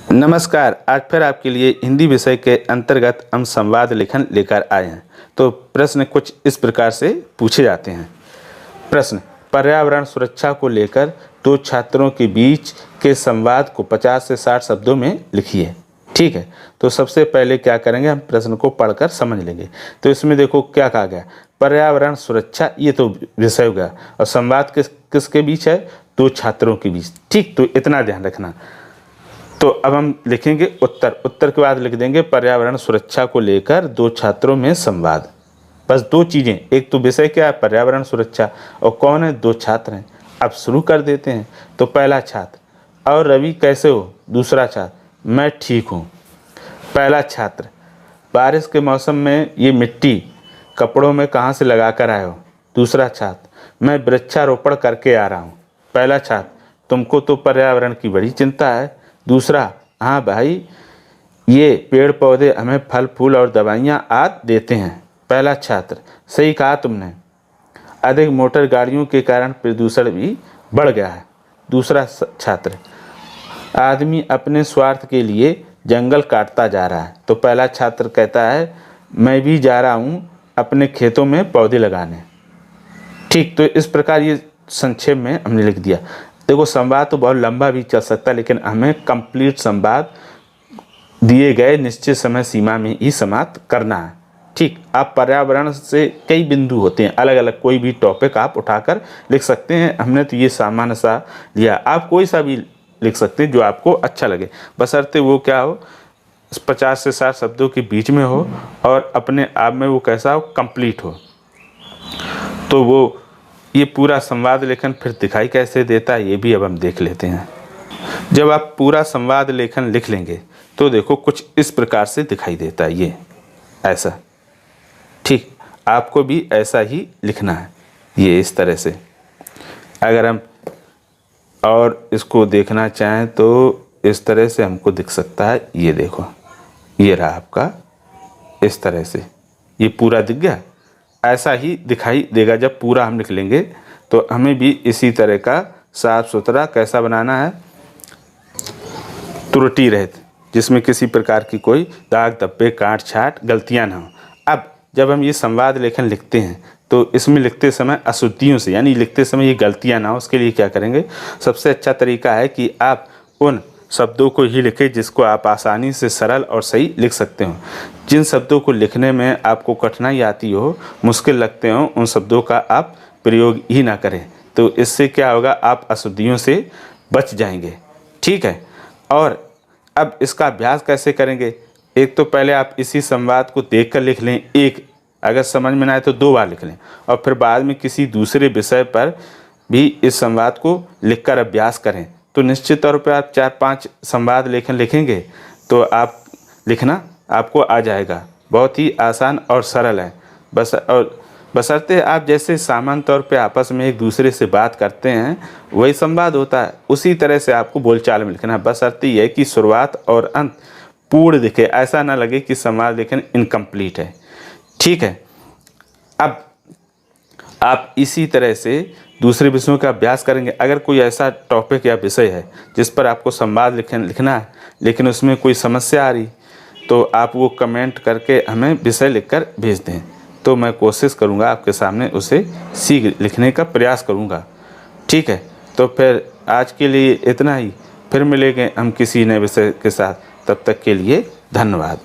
नमस्कार। आज फिर आपके लिए हिंदी विषय के अंतर्गत हम संवाद लेखन लेकर आए हैं। तो प्रश्न कुछ इस प्रकार से पूछे जाते हैं। प्रश्न, पर्यावरण सुरक्षा को लेकर दो छात्रों के बीच के संवाद को 50 से 60 शब्दों में लिखिए। ठीक है, तो सबसे पहले क्या करेंगे, हम प्रश्न को पढ़कर समझ लेंगे। तो इसमें देखो क्या कहा गया, पर्यावरण सुरक्षा, ये तो विषय हो गया, और संवाद किसके बीच है, दो छात्रों के बीच। ठीक, तो इतना ध्यान रखना। तो अब हम लिखेंगे उत्तर के बाद लिख देंगे पर्यावरण सुरक्षा को लेकर दो छात्रों में संवाद। बस दो चीज़ें, एक तो विषय क्या है, पर्यावरण सुरक्षा, और कौन है, दो छात्र हैं। अब शुरू कर देते हैं। तो पहला छात्र, और रवि कैसे हो। दूसरा छात्र, मैं ठीक हूँ। पहला छात्र, बारिश के मौसम में ये मिट्टी कपड़ों में कहाँ से लगा कर आए हो। दूसरा छात्र, मैं वृक्षारोपण करके आ रहा हूँ। पहला छात्र, तुमको तो पर्यावरण की बड़ी चिंता है। दूसरा, हाँ भाई, ये पेड़ पौधे हमें फल फूल और दवाइयाँ आदि देते हैं। पहला छात्र, सही कहा तुमने, अधिक मोटर गाड़ियों के कारण प्रदूषण भी बढ़ गया है। दूसरा छात्र, आदमी अपने स्वार्थ के लिए जंगल काटता जा रहा है। तो पहला छात्र कहता है, मैं भी जा रहा हूँ अपने खेतों में पौधे लगाने। ठीक, तो इस प्रकार ये संक्षेप में हमने लिख दिया। देखो, संवाद तो बहुत लंबा भी चल सकता है, लेकिन हमें कंप्लीट संवाद दिए गए निश्चित समय सीमा में ही समाप्त करना है। ठीक, आप पर्यावरण से कई बिंदु होते हैं, अलग अलग कोई भी टॉपिक आप उठाकर लिख सकते हैं। हमने तो ये सामान्य सा लिया, आप कोई सा भी लिख सकते हैं जो आपको अच्छा लगे, बशर्ते वो क्या हो, 50 से 60 शब्दों के बीच में हो और अपने आप में वो कैसा हो, कंप्लीट हो। तो वो ये पूरा संवाद लेखन फिर दिखाई कैसे देता है, ये भी अब हम देख लेते हैं। जब आप पूरा संवाद लेखन लिख लेंगे तो देखो कुछ इस प्रकार से दिखाई देता है, ये ऐसा। ठीक, आपको भी ऐसा ही लिखना है, ये इस तरह से। अगर हम और इसको देखना चाहें तो इस तरह से हमको दिख सकता है। ये देखो, ये रहा आपका, इस तरह से ये पूरा दिख गया। ऐसा ही दिखाई देगा जब पूरा हम लिख लेंगे। तो हमें भी इसी तरह का साफ सुथरा कैसा बनाना है, त्रुटि रहित, जिसमें किसी प्रकार की कोई दाग धब्बे काट छाट गलतियां ना हो। अब जब हम ये संवाद लेखन लिखते हैं तो इसमें लिखते समय अशुद्धियों से, यानी लिखते समय ये गलतियां ना हो, उसके लिए क्या करेंगे, सबसे अच्छा तरीका है कि आप उन शब्दों को ही लिखें जिसको आप आसानी से सरल और सही लिख सकते हो। जिन शब्दों को लिखने में आपको कठिनाई आती हो, मुश्किल लगते हो, उन शब्दों का आप प्रयोग ही ना करें। तो इससे क्या होगा, आप अशुद्धियों से बच जाएंगे। ठीक है, और अब इसका अभ्यास कैसे करेंगे, एक तो पहले आप इसी संवाद को देख कर लिख लें, एक अगर समझ में ना आए तो 2 बार लिख लें, और फिर बाद में किसी दूसरे विषय पर भी इस संवाद को लिखकर अभ्यास करें। तो निश्चित तौर पर आप 4-5 संवाद लेखन लिखेंगे तो आप लिखना आपको आ जाएगा। बहुत ही आसान और सरल है। बशर्ते आप जैसे सामान्य तौर पे आपस में एक दूसरे से बात करते हैं वही संवाद होता है, उसी तरह से आपको बोलचाल में लिखना है। बशर्ते यह कि शुरुआत और अंत पूर्ण दिखे, ऐसा ना लगे कि संवाद लेखन इनकम्प्लीट है। ठीक है, अब आप इसी तरह से दूसरे विषयों का अभ्यास करेंगे। अगर कोई ऐसा टॉपिक या विषय है जिस पर आपको संवाद लिखना है, लेकिन उसमें कोई समस्या आ रही, तो आप वो कमेंट करके हमें विषय लिखकर भेज दें। तो मैं कोशिश करूँगा आपके सामने उसे लिखने का प्रयास करूँगा। ठीक है, तो फिर आज के लिए इतना ही, फिर मिलेंगे हम किसी नए विषय के साथ। तब तक के लिए धन्यवाद।